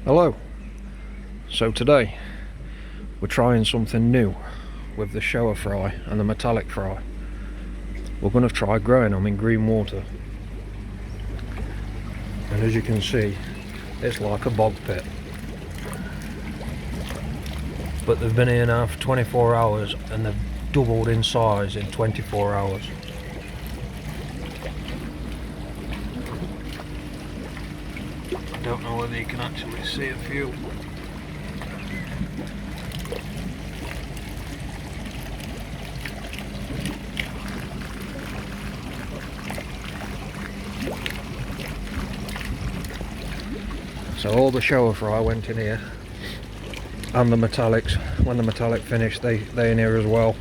Hello. So today we're trying something new with the shower fry and the metallic fry. We're going to try growing them in green water, and as you can see, it's like a bog pit, but they've been here now for 24 hours and they've doubled in size in 24 hours. I don't know whether you can actually see a few. So all the shower fry went in here, and the metallics. When the metallic finished, they in here as well.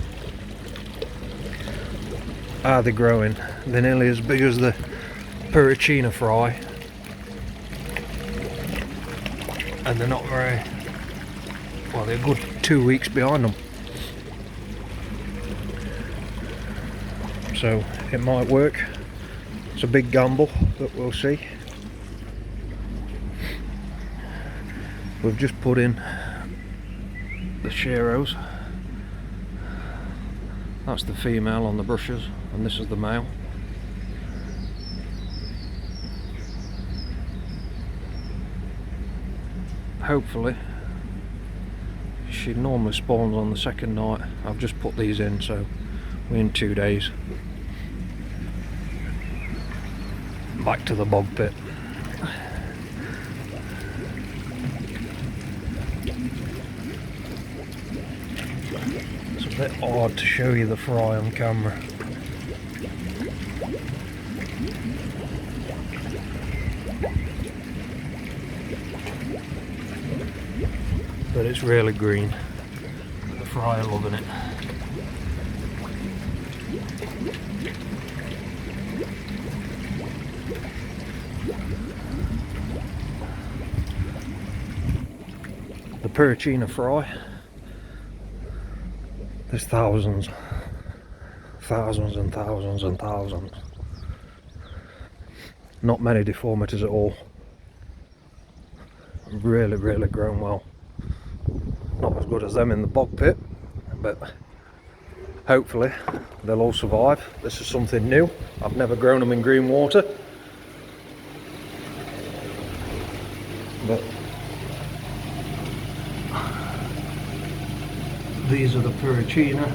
Are they growing? They're nearly as big as the Puricina fry, and they're not very well. They're a good 2 weeks behind them, so it might work. It's a big gamble, but we'll see. We've just put in the sheros. That's the female on the brushes, and this is the male. Hopefully, she normally spawns on the second night. I've just put these in, so we're in 2 days. Back to the bog pit. It's a bit hard to show you the fry on camera. But it's really green. The fry are loving it. The Puricina fry, there's thousands and thousands and thousands. Not many deformities at all. Really grown well. Not as good as them in the bog pit, but hopefully they'll all survive. This is something new. I've never grown them in green water, but these are the Puricina,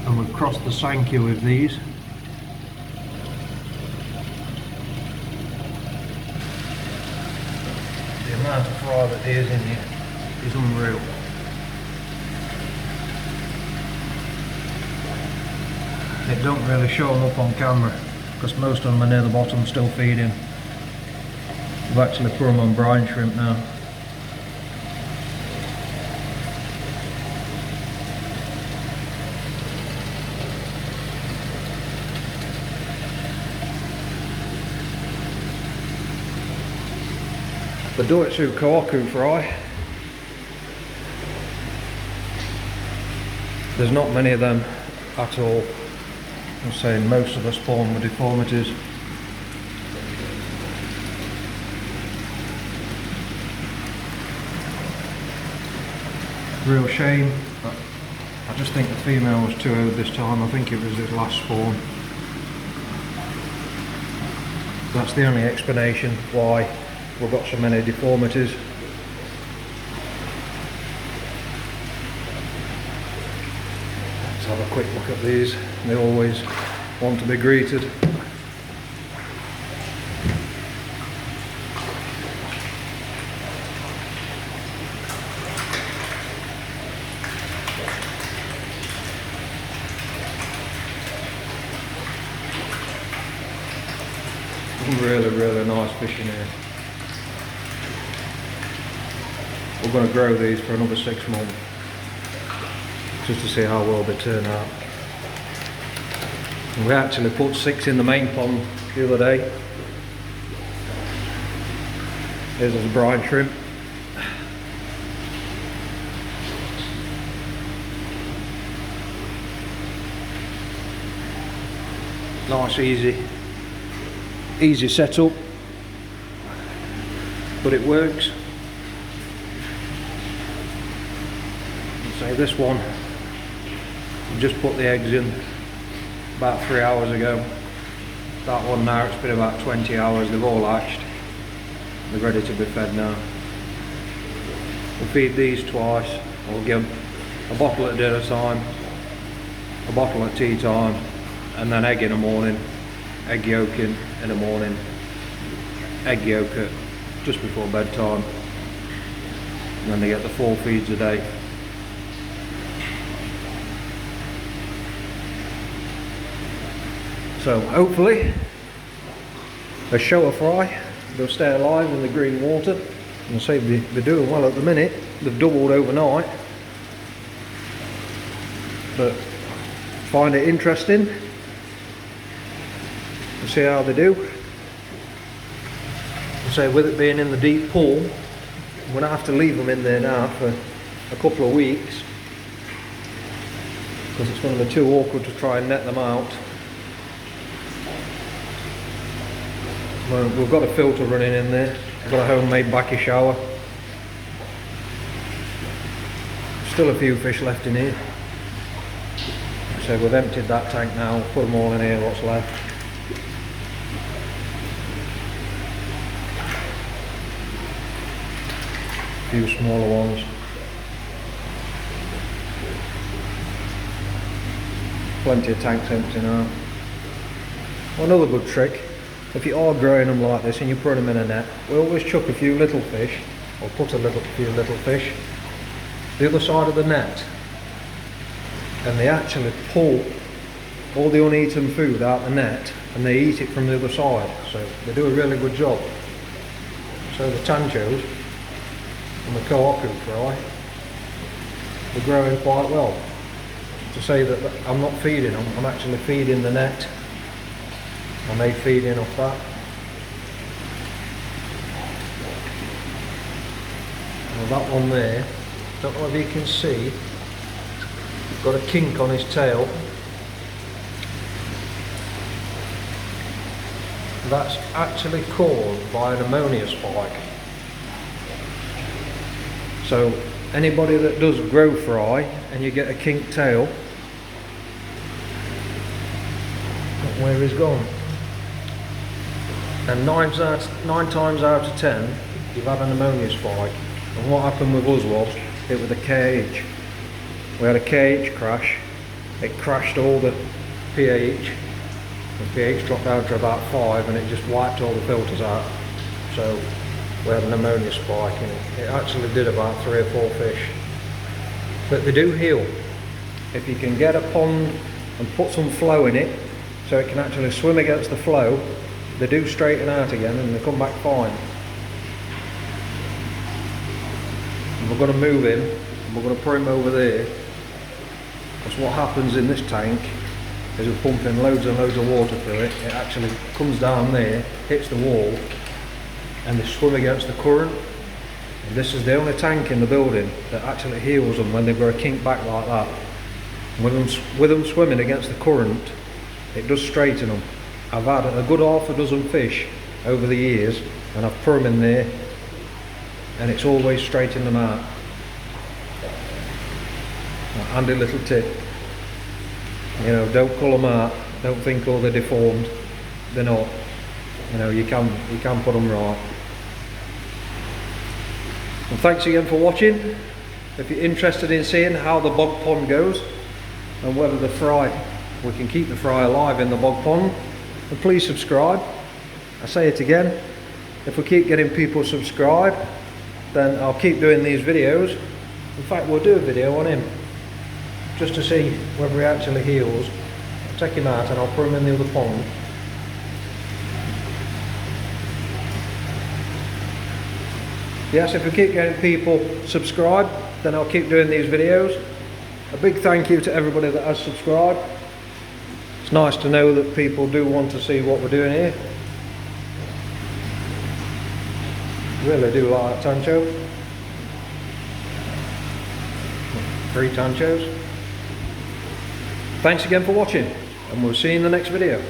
and we've crossed the Sankey with these. The amount of fry that is in here is unreal. It don't really show them up on camera because most of them are near the bottom still feeding. We've actually put them on brine shrimp now. The Doitsu Kohaku fry, there's not many of them at all. I'm saying most of them spawn with deformities. Real shame, but I just think the female was too old this time. I think it was his last spawn. That's the only explanation why we've got so many deformities. Let's have a quick look at these. They always want to be greeted. Really nice fish in here. We're going to grow these for another 6 months just to see how well they turn out. And we actually put 6 in the main pond the other day. Here's a brine shrimp. Nice, easy setup. but it works. So this one, just put the eggs in about 3 hours ago. That one now, it's been about 20 hours, they've all hatched. They're ready to be fed now. We'll feed these twice. We'll give a bottle at dinner time, a bottle at tea time, and then egg in the morning, egg yolk in the morning, egg yolk at just before bedtime, and then they get the 4 feeds a day. So hopefully they show a fry, they'll stay alive in the green water. And say they're doing well at the minute. They've doubled overnight, but find it interesting to see how they do. So with it being in the deep pool, I'm going to have to leave them in there now for a couple of weeks, because it's going to be too awkward to try and net them out. Well, we've got a filter running in there. I've got a homemade backy shower. Still a few fish left in here. So we've emptied that tank now, put them all in here, what's left. A few smaller ones. Plenty of tanks empty now. Another good trick, if you are growing them like this and you put them in a net, we always chuck a few little fish, or put a few little fish the other side of the net, and they actually pull all the uneaten food out the net and they eat it from the other side. So they do a really good job. So the tanchos and the kohaku fry, they're growing quite well. To say that I'm not feeding them, I'm actually feeding the net, and they feed in off that. Well, that one there, don't know if you can see, got a kink on his tail. That's actually caused by an ammonia spike. So anybody that does grow fry and you get a kinked tail, look where he's gone. And 9 times out of 10 you've had an ammonia spike. And what happened with us was, it was a KH. We had a KH crash. It crashed all the pH. The pH dropped down to about 5 and it just wiped all the filters out. So we had an ammonia spike and it actually did about 3 or 4 fish. But they do heal. If you can get a pond and put some flow in it so it can actually swim against the flow, they do straighten out again and they come back fine. And we're going to move him and we're going to put him over there, because what happens in this tank is we're pumping loads and loads of water through it. It actually comes down there, hits the wall, and they swim against the current. And this is the only tank in the building that actually heals them when they've got a kink back like that. And with them swimming against the current, it does straighten them. I've had a good half a dozen fish over the years and I've put them in there and it's always straightened them out. A handy little tip. You know, don't pull them out, don't think, oh, they're deformed. They're not. You know, you can put them right. And thanks again for watching. If you're interested in seeing how the bog pond goes and whether we can keep the fry alive in the bog pond, then please subscribe. I say it again, if we keep getting people subscribed, then I'll keep doing these videos. In fact, we'll do a video on him just to see whether he actually heals. I'll take him out and I'll put him in the other pond. Yes, if we keep getting people subscribed, then I'll keep doing these videos. A big thank you to everybody that has subscribed. It's nice to know that people do want to see what we're doing here. Really do like that tancho. 3 tanchos. Thanks again for watching, and we'll see you in the next video.